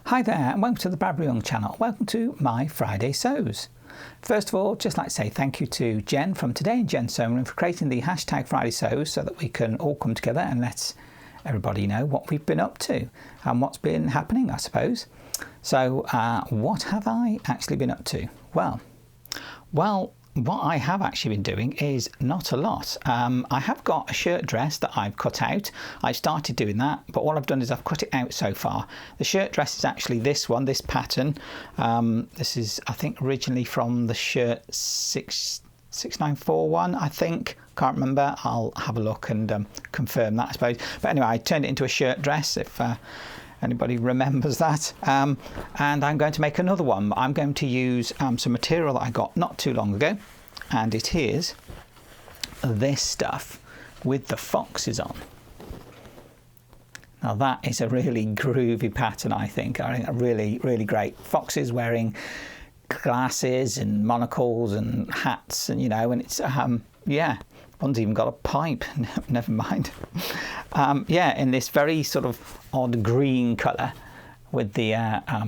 Hi there and welcome to the Bradbury Young channel. Welcome to my Friday Sews. First of all, just like to say thank you to Jen from Today and Jen Sewing for creating the hashtag Friday Sews so that we can all come together and let everybody know what we've been up to and what's been happening, I suppose. So what have I actually been up to? Well, what I have actually been doing is not a lot. I have got a shirt dress that I've cut out. I started doing that, but all I've done is I've cut it out so far. The shirt dress is actually this one, this pattern. This is, I think, originally from the shirt 6941, I think. Can't remember. I'll have a look and confirm that, I suppose. But anyway, I turned it into a shirt dress, if anybody remembers that. And I'm going to make another one. I'm going to use some material that I got not too long ago, and it is this stuff with the foxes on. Now that is a really groovy pattern, I think. I think really, really great. Foxes wearing glasses and monocles and hats, and you know, and it's yeah, one's even got a pipe. Never mind. Yeah, in this very sort of odd green colour with the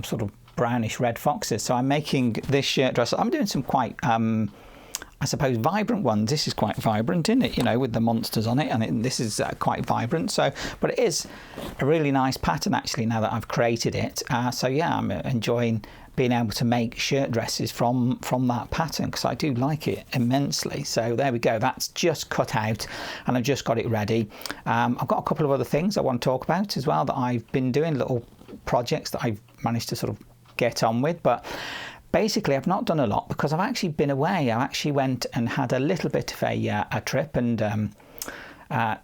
sort of brownish red foxes. So I'm making this shirt dress. I'm doing some quite I suppose vibrant ones. This is quite vibrant, isn't it? You know, with the monsters on it, and this is quite vibrant. So, but it is a really nice pattern actually. Now that I've created it, so yeah, I'm enjoying being able to make shirt dresses from that pattern because I do like it immensely. So there we go. That's just cut out, and I've just got it ready. I've got a couple of other things I want to talk about as well that I've been doing, little projects that I've managed to sort of get on with, but. Basically, I've not done a lot because I've actually been away. I actually went and had a little bit of a trip, and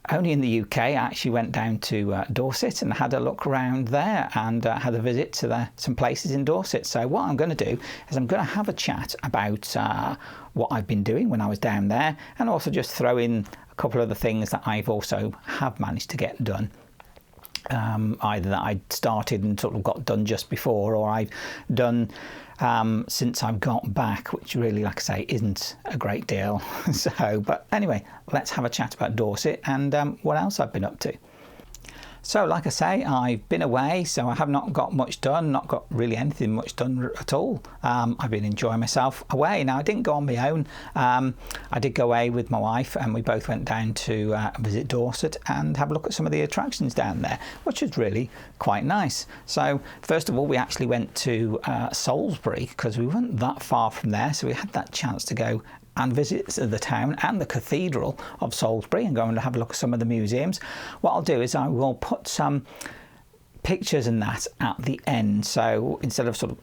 only in the UK. I actually went down to Dorset and had a look around there, and had a visit to some places in Dorset. So what I'm going to do is I'm going to have a chat about what I've been doing when I was down there, and also just throw in a couple of the things that I've also have managed to get done. Either that I started and sort of got done just before, or I've done since I've got back, which really, like I say, isn't a great deal. So, but anyway, let's have a chat about Dorset and what else I've been up to. So, like I say, I've been away, so I have not got much done, not got really anything much done at all. I've been enjoying myself away. Now, I didn't go on my own. I did go away with my wife, and we both went down to visit Dorset and have a look at some of the attractions down there, which was really quite nice. So, first of all, we actually went to Salisbury because we weren't that far from there, so we had that chance to go and visit the town and the cathedral of Salisbury and go and have a look at some of the museums. What I'll do is I will put some pictures and that at the end. So instead of sort of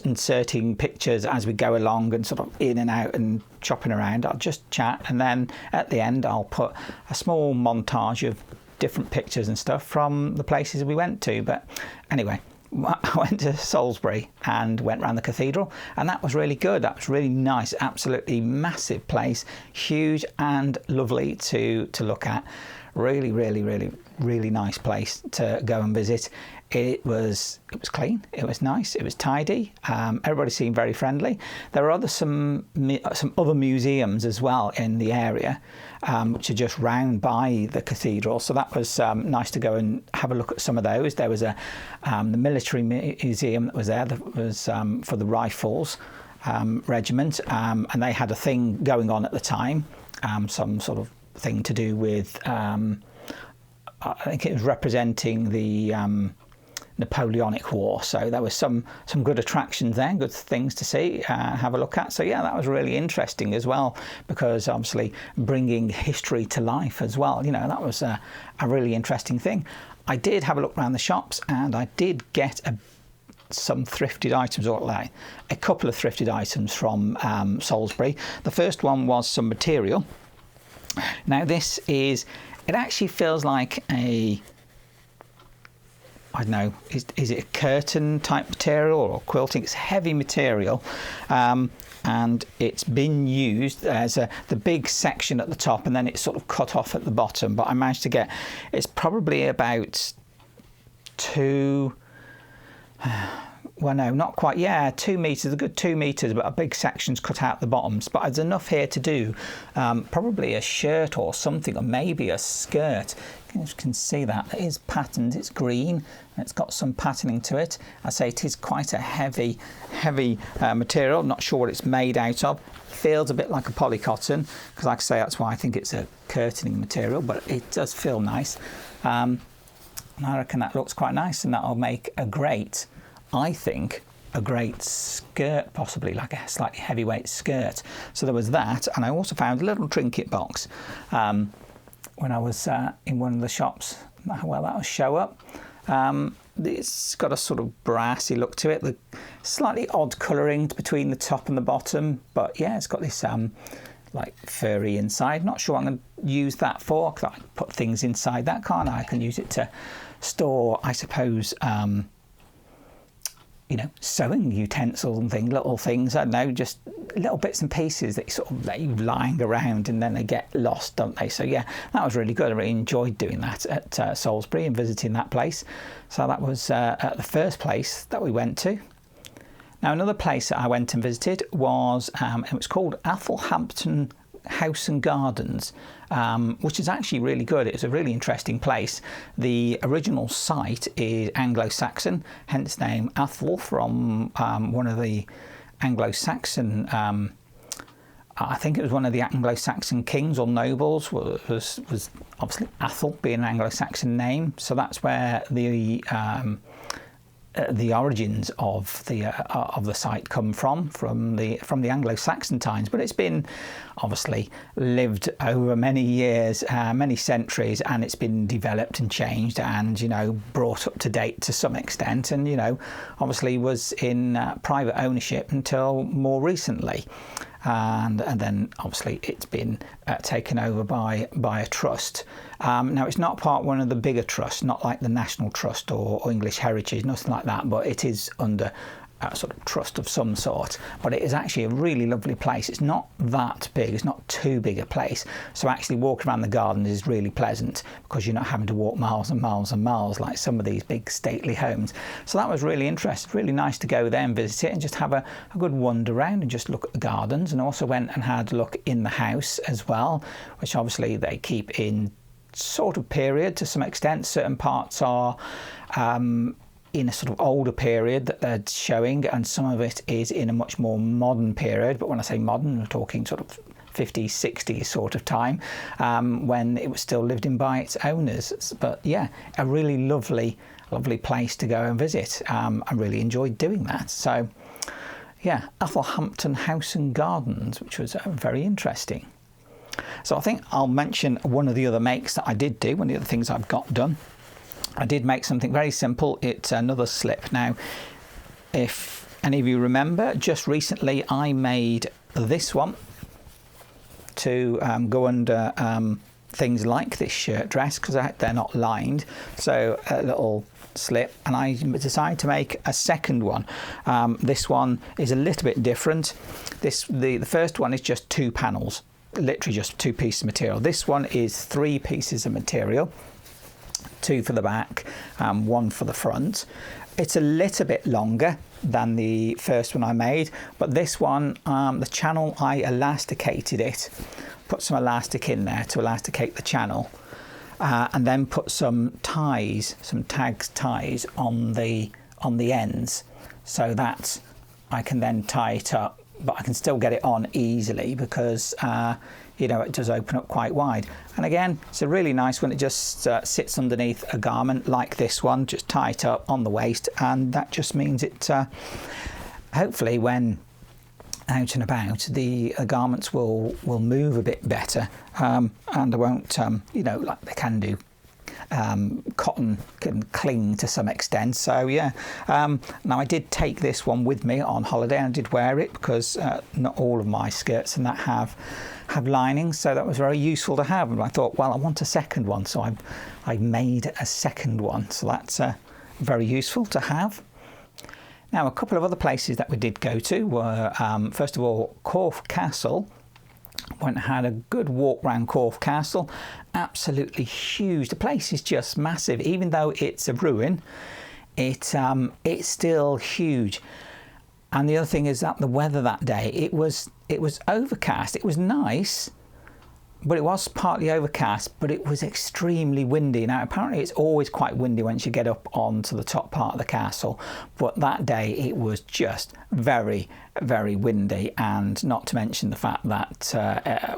inserting pictures as we go along and sort of in and out and chopping around, I'll just chat, and then at the end I'll put a small montage of different pictures and stuff from the places we went to. But anyway, I went to Salisbury and went around the cathedral, and that was really good. That was really nice. Absolutely massive place, huge and lovely to look at. Really, really, really, really nice place to go and visit. It was clean. It was nice. It was tidy. Everybody seemed very friendly. There are some other museums as well in the area, which are just round by the cathedral. So that was nice to go and have a look at some of those. There was the military museum that was there. That was for the Rifles regiment, and they had a thing going on at the time, some sort of thing to do with I think it was representing the Napoleonic War. So there was some good attractions there, good things to see, have a look at. So yeah, that was really interesting as well, because obviously bringing history to life as well, you know, that was a really interesting thing. I did have a look around the shops, and I did get some thrifted items, or like a couple of thrifted items from Salisbury. The first one was some material. Now this is, it actually feels like a, I don't know, is it a curtain type material or quilting? It's heavy material, and it's been used as the big section at the top, and then it's sort of cut off at the bottom. But I managed to get, it's probably about well, no, not quite. Yeah, 2 metres, a good 2 metres, but a big section's cut out the bottoms. But there's enough here to do probably a shirt or something, or maybe a skirt. You can see that it is patterned. It's green and it's got some patterning to it. I say it is quite a heavy material. I'm not sure what it's made out of. Feels a bit like a polycotton, because like I say, that's why I think it's a curtaining material, but it does feel nice. And I reckon that looks quite nice, and that'll make a great, I think, a great skirt, possibly like a slightly heavyweight skirt. So there was that, and I also found a little trinket box when I was in one of the shops. Well, that'll show up. It's got a sort of brassy look to it, the slightly odd colouring between the top and the bottom, but yeah, it's got this like furry inside. Not sure what I'm going to use that for, because I can put things inside that, can't I? I can use it to store, I suppose, you know, sewing utensils and things, little things, I don't know, just little bits and pieces that you sort of leave lying around and then they get lost, don't they? So yeah, that was really good. I really enjoyed doing that at Salisbury and visiting that place. So that was at the first place that we went to. Now, another place that I went and visited was, it was called Athelhampton House and Gardens, which is actually really good. It's a really interesting place. The original site is Anglo-Saxon, hence the name Athel, from one of the Anglo-Saxon, I think it was one of the Anglo-Saxon kings or nobles, was obviously Athel being an Anglo-Saxon name. So that's where the origins of the site come from the Anglo-Saxon times, but it's been obviously lived over many years, many centuries, and it's been developed and changed and, you know, brought up to date to some extent, and, you know, obviously was in private ownership until more recently. And then obviously it's been taken over by a trust. Now, it's not part of one of the bigger trusts, not like the National Trust or English Heritage, nothing like that, but it is under a sort of trust of some sort. But it is actually a really lovely place. It's not that big, it's not too big a place, so actually walking around the garden is really pleasant, because you're not having to walk miles and miles and miles like some of these big stately homes. So that was really interesting, really nice to go there and visit it and just have a good wander around and just look at the gardens. And also went and had a look in the house as well, which obviously they keep in sort of period to some extent. Certain parts are in a sort of older period that they're showing, and some of it is in a much more modern period. But when I say modern, we're talking sort of 50s, 60s sort of time, when it was still lived in by its owners. But yeah, a really lovely place to go and visit. I really enjoyed doing that. So yeah, Athelhampton House and Gardens, which was very interesting. So I think I'll mention one of the other makes that I did do, one of the other things I've got done. I did make something very simple. It's another slip. Now, if any of you remember, just recently I made this one to go under things like this shirt dress, because they're not lined. So a little slip, and I decided to make a second one. This one is a little bit different. The first one is just 2 panels, literally just 2 pieces of material. This one is 3 pieces of material. 2 for the back, 1 for the front. It's a little bit longer than the first one I made, but this one, the channel, I elasticated it, put some elastic in there to elasticate the channel, and then put some ties, some tags ties on the ends, so that I can then tie it up, but I can still get it on easily, because you know, it does open up quite wide. And again, it's a really nice one. It just sits underneath a garment like this one, just tie it up on the waist, and that just means it hopefully when out and about, the garments will move a bit better, and they won't, you know, like they can do. Cotton can cling to some extent. So yeah, now I did take this one with me on holiday, and I did wear it, because not all of my skirts and that have linings, so that was very useful to have. And I thought, well, I want a second one, so I made a second one, so that's very useful to have. Now, a couple of other places that we did go to were, first of all, Corfe Castle. Went and had a good walk around Corfe Castle. Absolutely huge. The place is just massive. Even though it's a ruin, it's still huge. And the other thing is that the weather that day, it was overcast. It was nice, but it was partly overcast, but it was extremely windy. Now, apparently it's always quite windy once you get up onto the top part of the castle, but that day it was just very, very windy, and not to mention the fact that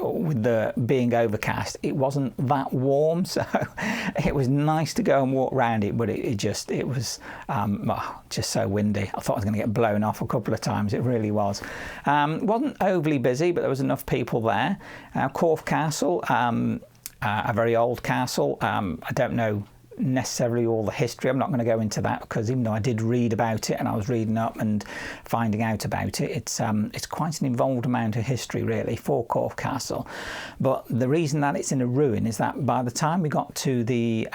with the being overcast, it wasn't that warm, so it was nice to go and walk around it, but it was just so windy. I thought I was going to get blown off a couple of times. It really was. Wasn't overly busy, but there was enough people there. Corfe Castle, a very old castle. I don't know necessarily all the history. I'm not going to go into that, because even though I did read about it and I was reading up and finding out about it, it's quite an involved amount of history really for Corfe Castle. But the reason that it's in a ruin is that by the time we got to the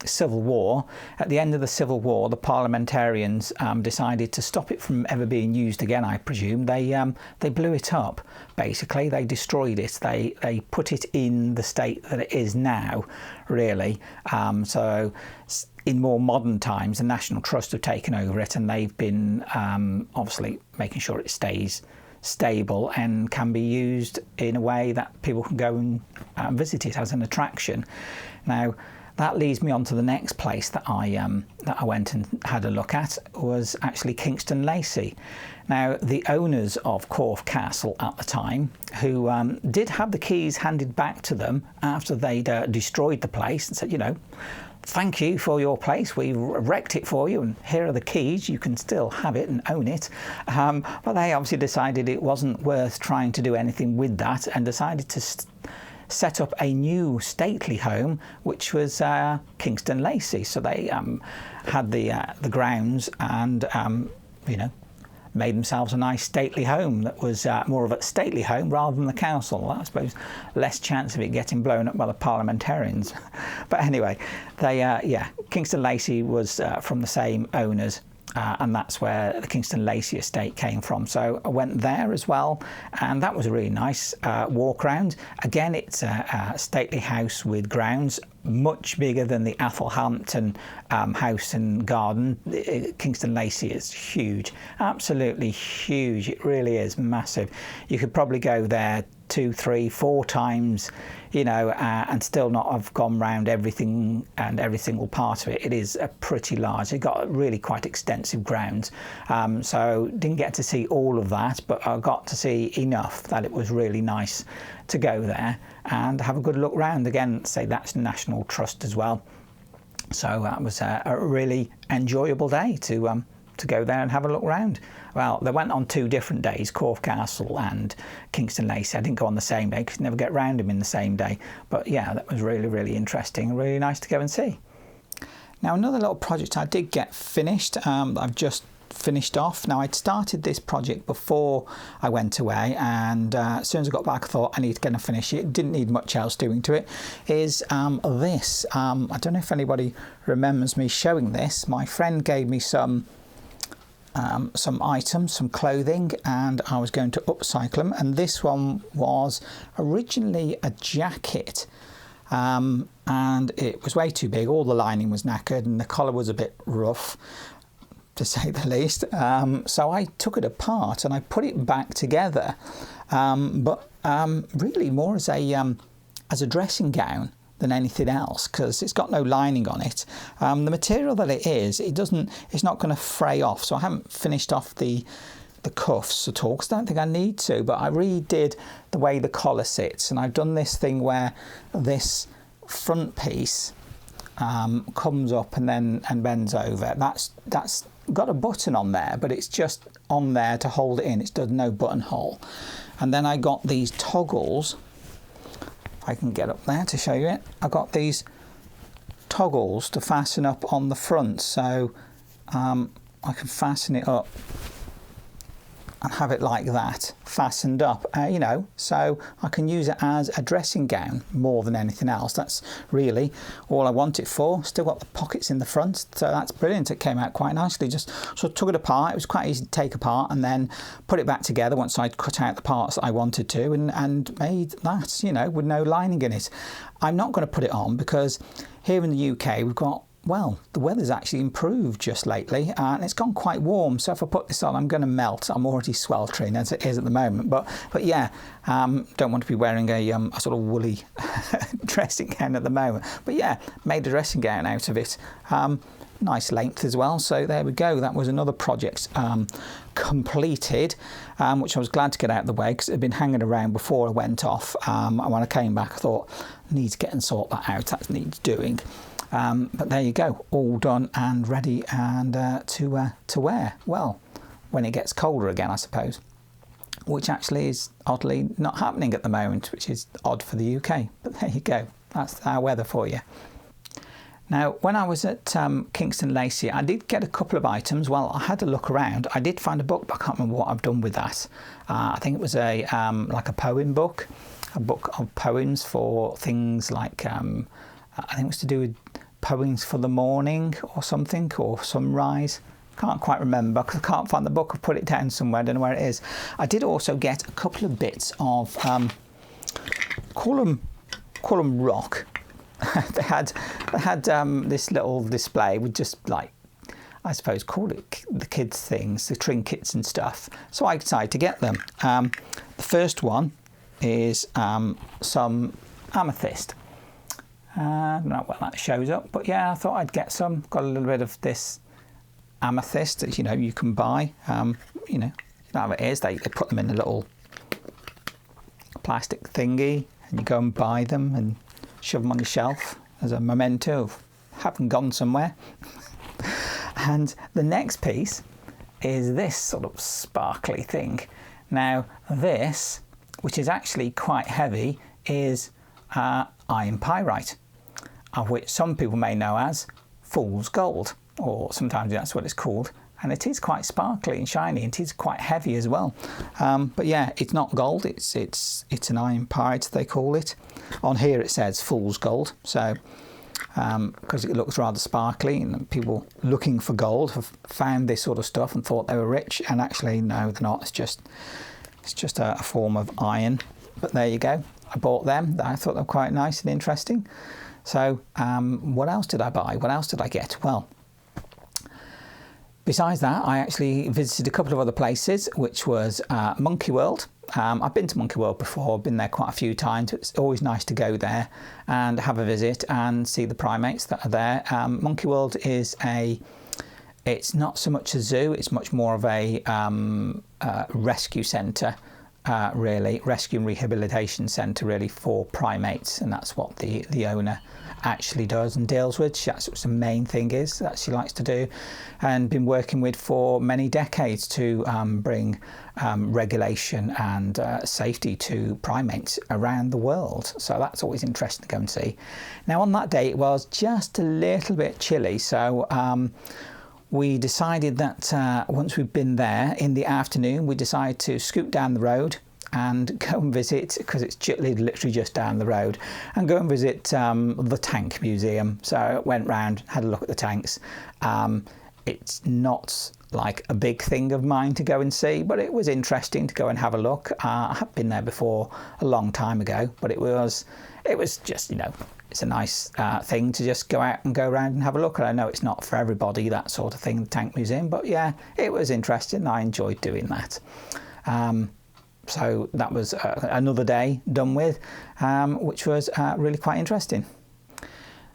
Civil War, at the end of the Civil War, the parliamentarians decided to stop it from ever being used again, I presume. They blew it up, basically. They destroyed it. They put it in the state that it is now, really. So in more modern times, the National Trust have taken over it, and they've been obviously making sure it stays stable and can be used in a way that people can go and visit it as an attraction. Now, that leads me on to the next place that I went and had a look at, was actually Kingston Lacy. Now, the owners of Corfe Castle at the time, who did have the keys handed back to them after they'd destroyed the place, and said, you know, thank you for your place, we wrecked it for you, and here are the keys, you can still have it and own it. But they obviously decided it wasn't worth trying to do anything with that, and decided to set up a new stately home, which was Kingston Lacy. So they had the grounds and you know, made themselves a nice stately home that was more of a stately home rather than the council. I suppose less chance of it getting blown up by the parliamentarians. But anyway, Kingston Lacy was from the same owners. And that's where the Kingston Lacy estate came from. So I went there as well, and that was a really nice walk around. Again, it's a stately house with grounds, much bigger than the Athelhampton house and garden. Kingston Lacy is huge, absolutely huge. It really is massive. You could probably go there 2, 3, 4 times, you know, and still not have gone round everything and every single part of it. It is a pretty large. It got really quite extensive grounds, so didn't get to see all of that, but I got to see enough that it was really nice to go there and have a good look round. Again, say that's National Trust as well. So that was a really enjoyable day to go there and have a look round. Well, they went on 2 different days, Corfe Castle and Kingston Lacy. I didn't go on the same day because you never get round them in the same day. But yeah, that was really, really interesting and really nice to go and see. Now, another little project I did get finished, I've just finished off. Now, I'd started this project before I went away, and as soon as I got back I thought I need to get and finish it. Didn't need much else doing to it. Is this. I don't know if anybody remembers me showing this. My friend gave me some items, some clothing, and I was going to upcycle them, and this one was originally a jacket, and it was way too big. All the lining was knackered and the collar was a bit rough, to say the least. So I took it apart and I put it back together, but really more as a dressing gown than anything else, because it's got no lining on it. The material that it is, it's not going to fray off, so I haven't finished off the cuffs at all, because I don't think I need to, but I redid the way the collar sits, and I've done this thing where this front piece comes up and bends over. That's got a button on there, but it's just on there to hold it in. It does no buttonhole. And then I got these toggles. I can get up there to show you it. I've got these toggles to fasten up on the front, so I can fasten it up and have it like that, fastened up, you know, so I can use it as a dressing gown more than anything else. That's really all I want it for. Still got the pockets in the front, so that's brilliant. It came out quite nicely. Just sort of took it apart. It was quite easy to take apart and then put it back together once I'd cut out the parts that I wanted to, and made that, you know, with no lining in it. I'm not going to put it on because here in the UK we've got well, the weather's actually improved just lately, and it's gone quite warm. So if I put this on, I'm going to melt. I'm already sweltering as it is at the moment. But yeah, don't want to be wearing a sort of woolly dressing gown at the moment. But yeah, made a dressing gown out of it. Nice length as well. So there we go. That was another project completed, which I was glad to get out of the way because it had been hanging around before I went off. And when I came back, I thought, I need to get and sort that out. That needs doing. But there you go, all done and ready and to wear. Well, when it gets colder again, I suppose, which actually is oddly not happening at the moment, which is odd for the UK. But there you go, that's our weather for you. Now, when I was at Kingston Lacy, I did get a couple of items. Well, I had a look around. I did find a book, but I can't remember what I've done with that. I think it was a like a poem book, a book of poems for things like I think it was to do with poems for the morning or something, or sunrise. Can't quite remember because I can't find the book. I've put it down somewhere. I don't know where it is. I did also get a couple of bits of call them rock. they had this little display with just like, I suppose, call it the kids things, the trinkets and stuff. So I decided to get them. The first one is some amethyst. I don't know when that shows up, but yeah, I thought I'd get some. Got a little bit of this amethyst that, you know, you can buy. You know how it is. They put them in a little plastic thingy, and you go and buy them and shove them on your shelf as a memento of having gone somewhere. And the next piece is this sort of sparkly thing. Now this, which is actually quite heavy, is iron pyrite, of which some people may know as fool's gold, or sometimes that's what it's called. And it is quite sparkly and shiny, and it is quite heavy as well. But yeah, it's not gold, it's an iron pyrite, they call it. On here it says fool's gold, so because it looks rather sparkly, and people looking for gold have found this sort of stuff and thought they were rich, and actually no, they're not. It's just a form of iron. But there you go. I bought them. I thought they were quite nice and interesting. So what else did I buy? What else did I get? Well, besides that, I actually visited a couple of other places, which was Monkey World. I've been to Monkey World before, I've been there quite a few times. It's always nice to go there and have a visit and see the primates that are there. Monkey World is it's not so much a zoo, it's much more of a rescue centre, really, rescue and rehabilitation centre really for primates, and that's what the owner actually does and deals with. That's what the main thing is that she likes to do, and been working with for many decades to bring regulation and safety to primates around the world. So that's always interesting to go and see. Now on that day it was just a little bit chilly, so we decided that once we've been there in the afternoon, we decided to scoot down the road and go and visit, because it's literally just down the road, and go and visit the Tank Museum. So went round, had a look at the tanks. It's not like a big thing of mine to go and see, but it was interesting to go and have a look. I have been there before a long time ago, but it was just, you know, it's a nice thing to just go out and go around and have a look. And I know it's not for everybody, that sort of thing, the Tank Museum, but yeah, it was interesting. I enjoyed doing that. So that was another day done with, which was really quite interesting.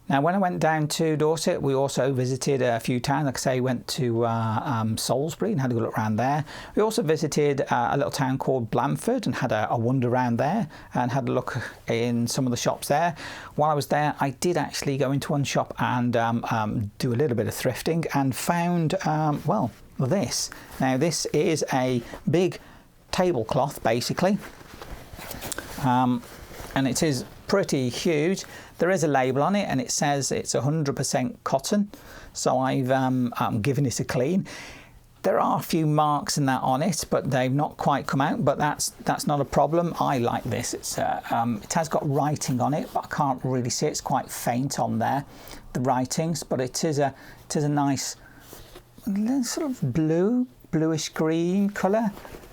Now, when I went down to Dorset, we also visited a few towns. Like I say, went to Salisbury and had a look around there. We also visited a little town called Blandford and had a wander around there and had a look in some of the shops there. While I was there, I did actually go into one shop and do a little bit of thrifting and found, well, this. Now, this is a big tablecloth, basically, and it is pretty huge. There is a label on it and it says it's 100% cotton, so I've given it a clean. There are a few marks and that on it, but they've not quite come out, but that's not a problem. I like this. It's it has got writing on it, but I can't really see it. It's quite faint on there, the writings, but it is a nice sort of bluish green colour.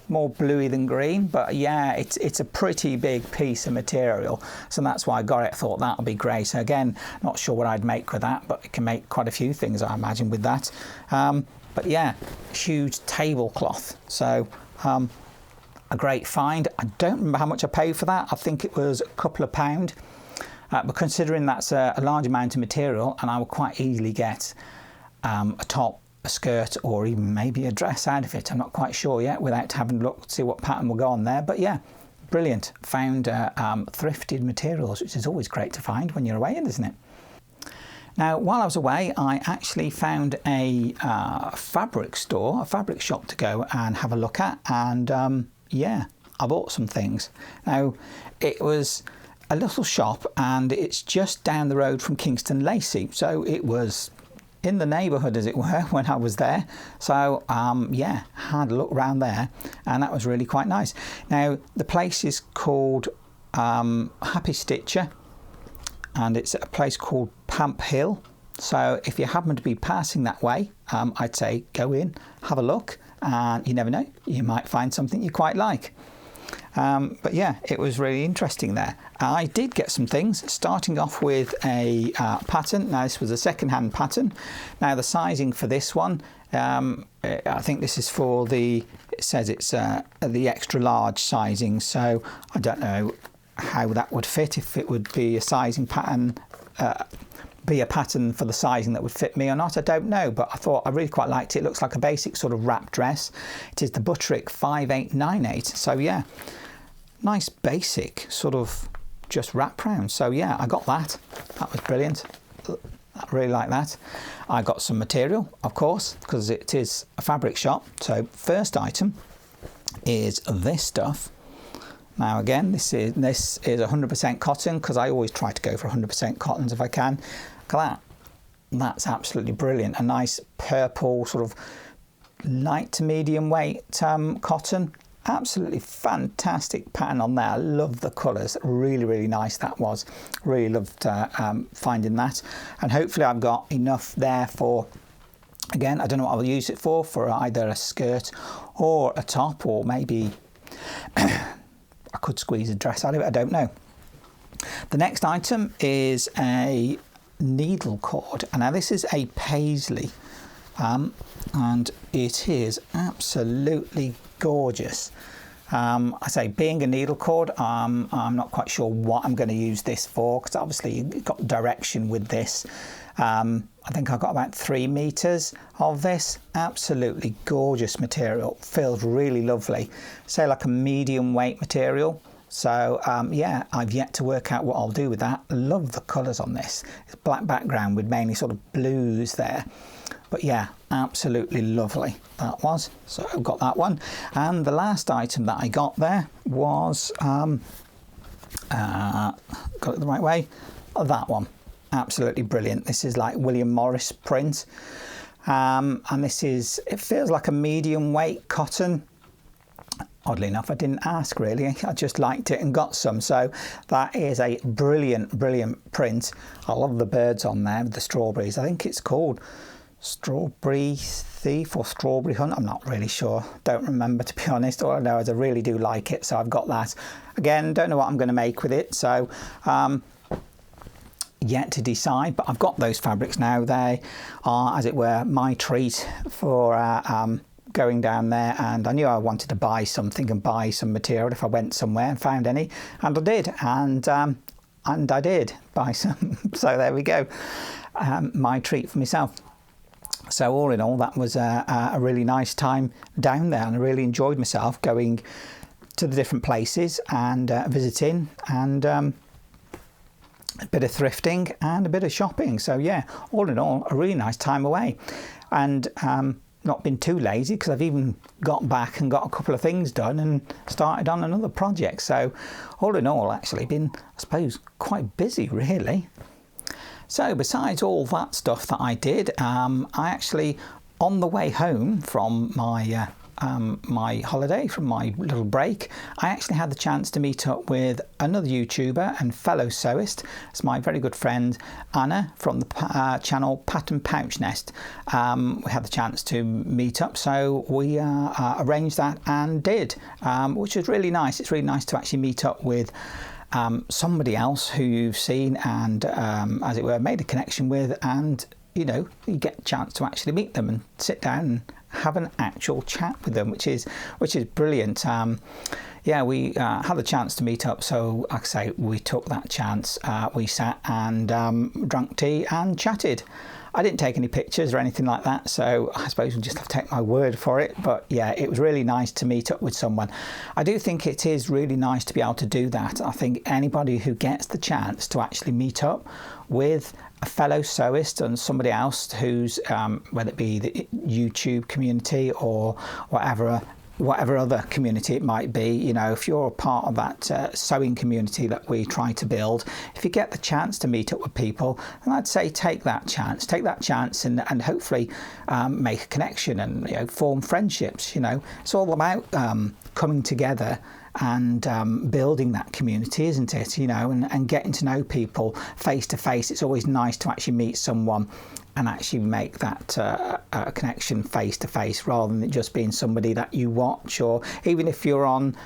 more bluey than green, but yeah, it's a pretty big piece of material, so that's why I got it. I thought that would be great. So again, not sure what I'd make with that, but it can make quite a few things, I imagine, with that. But yeah, huge tablecloth. So a great find. I don't remember how much I paid for that. I think it was a couple of £2. But considering that's a large amount of material, and I will quite easily get a top, a skirt, or even maybe a dress out of it. I'm not quite sure yet without having a look to see what pattern will go on there. But yeah, brilliant. Found thrifted materials, which is always great to find when you're away, isn't it? Now, while I was away, I actually found a fabric store, a fabric shop to go and have a look at. And yeah, I bought some things. Now, it was a little shop and it's just down the road from Kingston Lacy. So it was in the neighbourhood, as it were, when I was there. So yeah, had a look around there and that was really quite nice. Now, the place is called Happy Stitcher, and it's a place called Pamphill. So if you happen to be passing that way, I'd say go in, have a look, and you never know, you might find something you quite like. But yeah, it was really interesting there. I did get some things, starting off with a pattern. Now, this was a second-hand pattern. Now, the sizing for this one, I think this is for the, it says it's the extra large sizing, so I don't know how that would fit, if it would be a sizing pattern, be a pattern for the sizing that would fit me or not, I don't know, but I thought I really quite liked it. It looks like a basic sort of wrap dress. It is the Butterick 5898, so yeah, nice basic sort of just wrap round. So yeah, I got that. That was brilliant. I really like that. I got some material, of course, because it is a fabric shop. So first item is this stuff. Now again, this is 100% cotton, because I always try to go for 100% cottons if I can. Look at that. That's absolutely brilliant. A nice purple sort of light to medium weight cotton. Absolutely fantastic pattern on there. I love the colours. Really, really nice that was. Really loved finding that. And hopefully I've got enough there for, again, I don't know what I'll use it for either a skirt or a top, or maybe I could squeeze a dress out of it, I don't know. The next item is a needle cord, and now this is a paisley, and it is absolutely gorgeous. I say, being a needle cord, I'm not quite sure what I'm going to use this for, because obviously you've got direction with this. I think I've got about 3 meters of this. Absolutely gorgeous material. Feels really lovely. Say like a medium weight material. So yeah, I've yet to work out what I'll do with that. Love the colours on this. It's black background with mainly sort of blues there. But yeah, absolutely lovely that was. So I've got that one. And the last item that I got there was, got it the right way, that one. Absolutely brilliant. This is like William Morris print. And this is, it feels like a medium weight cotton. Oddly enough, I didn't ask really, I just liked it and got some. So that is a brilliant, brilliant print. I love the birds on there with the strawberries. I think it's called Strawberry Thief or Strawberry Hunt. I'm not really sure. Don't remember, to be honest. All I know is I really do like it. So I've got that. Again, don't know what I'm going to make with it. So yet to decide, but I've got those fabrics now. They are, as it were, my treat for going down there, and I knew I wanted to buy something and buy some material if I went somewhere and found any, and I did, and I did buy some. So there we go, my treat for myself. So all in all, that was a really nice time down there, and I really enjoyed myself going to the different places and visiting, and a bit of thrifting and a bit of shopping. So yeah, all in all, a really nice time away, and not been too lazy, because I've even got back and got a couple of things done and started on another project. So all in all, actually been, I suppose, quite busy really. So besides all that stuff that I did, I actually, on the way home from my my holiday, from my little break, I actually had the chance to meet up with another YouTuber and fellow sewist. It's my very good friend Anna from the channel Pat and Pouch Nest. We had the chance to meet up, so we arranged that and did, which was really nice. It's really nice to actually meet up with somebody else who you've seen and, as it were, made a connection with, and you know, you get a chance to actually meet them and sit down and have an actual chat with them, which is brilliant. Yeah, we had the chance to meet up, so like I say, we took that chance. We sat and drank tea and chatted. I didn't take any pictures or anything like that, so I suppose we'll just have to take my word for it. But yeah, it was really nice to meet up with someone. I do think it is really nice to be able to do that. I think anybody who gets the chance to actually meet up with a fellow sewist and somebody else who's, whether it be the YouTube community or whatever other community it might be, you know, if you're a part of that sewing community that we try to build, if you get the chance to meet up with people, then I'd say take that chance and hopefully make a connection and, you know, form friendships. You know, it's all about coming together and building that community, isn't it? You know, and getting to know people face to face. It's always nice to actually meet someone and actually make that connection face to face, rather than it just being somebody that you watch, or even if you're on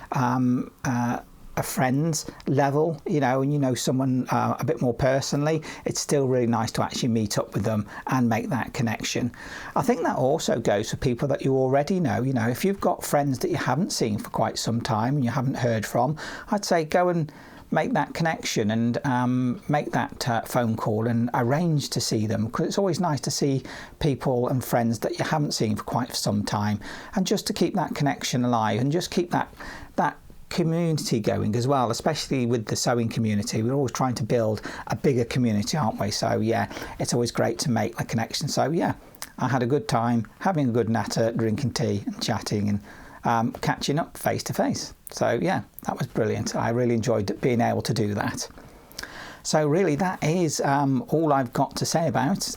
a friend's level, you know, and you know someone a bit more personally, it's still really nice to actually meet up with them and make that connection. I think that also goes for people that you already know. You know, if you've got friends that you haven't seen for quite some time and you haven't heard from, I'd say go and make that connection and make that phone call and arrange to see them, because it's always nice to see people and friends that you haven't seen for quite some time, and just to keep that connection alive and just keep that community going as well, especially with the sewing community. We're always trying to build a bigger community, aren't we? So yeah, it's always great to make the connection. So yeah, I had a good time having a good natter, drinking tea and chatting and catching up face to face. So yeah, that was brilliant. I really enjoyed being able to do that. So really, that is all I've got to say about.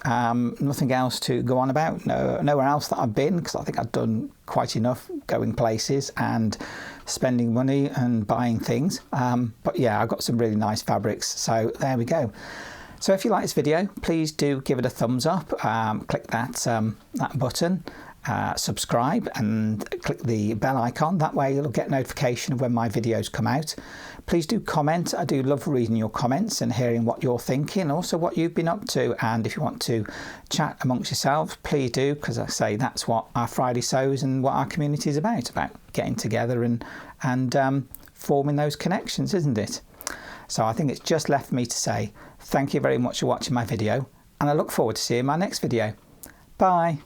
Nothing else to go on about. Nowhere else that I've been, because I think I've done quite enough going places and spending money and buying things. But yeah, I've got some really nice fabrics. So there we go. So if you like this video, please do give it a thumbs up. Click that button. Subscribe and click the bell icon. That way you'll get notification of when my videos come out. Please do comment. I do love reading your comments and hearing what you're thinking, also what you've been up to. And if you want to chat amongst yourselves, please do, because I say that's what our Friday Sews and what our community is about getting together and forming those connections, isn't it? So I think it's just left for me to say thank you very much for watching my video, and I look forward to seeing my next video. Bye.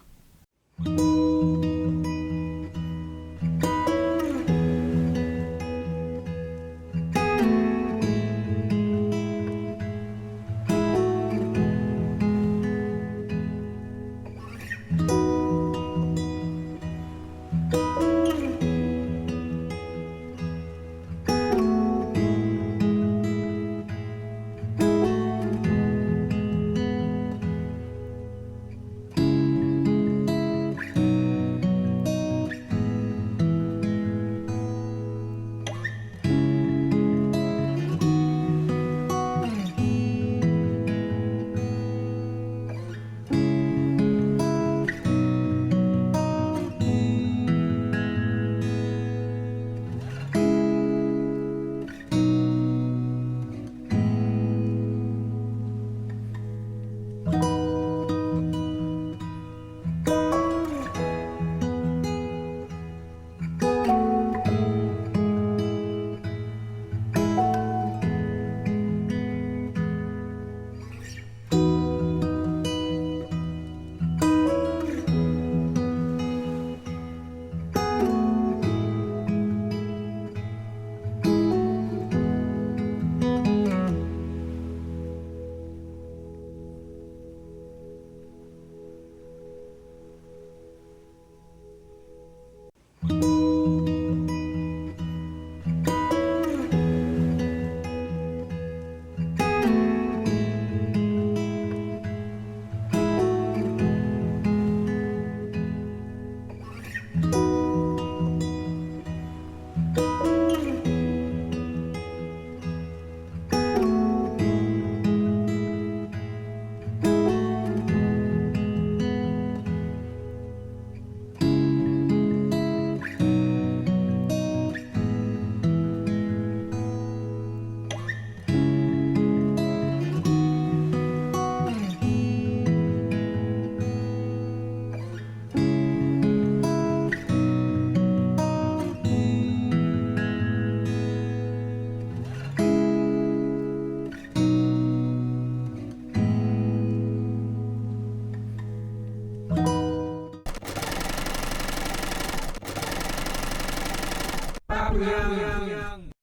Pamphill.